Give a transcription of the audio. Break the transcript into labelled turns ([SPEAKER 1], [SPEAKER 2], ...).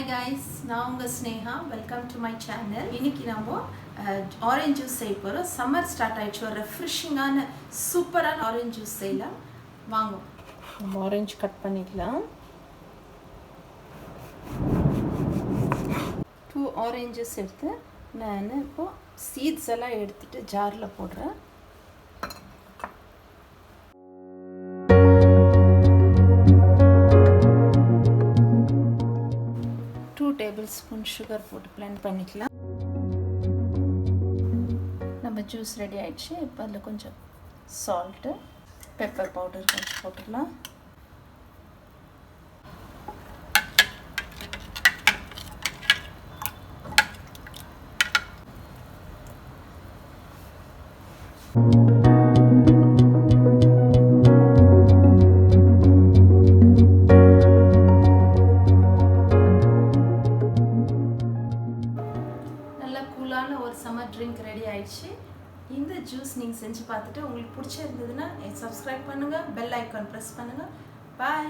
[SPEAKER 1] Hi guys, நான் உங்க Sneha. Welcome to my channel. இன்னைக்கு நாம ஆரஞ்சு ஜூஸ் செய்ய போறோம். சம்மர் ஸ்டார்ட் ஆயிடுச்சு. ஒரு ரெஃப்ரெஷிங்கான சூப்பரான ஆரஞ்சு ஜூஸ் செய்யலாம். வாங்க. நம்ம ஆரஞ்சு கட் பண்ணிக்கலாம். 2 ஆரஞ்சஸ் எடுத்து நான் இப்போ சீட்ஸ் எல்லாம் எடுத்துட்டு ஜார்ல போடுறேன். tablespoon சுகர் போட்டு blend பண்ணிக்கலாம். நம்ம ஜூஸ் ரெடி ஆயிடுச்சு. இப்போ அதுல கொஞ்சம் salt, pepper powder கொஞ்சம் போட்டுக்கலாம். கூலான ஒரு சம்மர் ட்ரிங்க் ரெடி ஆயிடுச்சு. இந்த ஜூஸ் நீங்க செஞ்சு பார்த்துட்டு உங்களுக்கு பிடிச்சிருந்ததுன்னா சப்ஸ்கிரைப் பண்ணுங்க, பெல் ஐகான் பிரஸ் பண்ணுங்க. பை.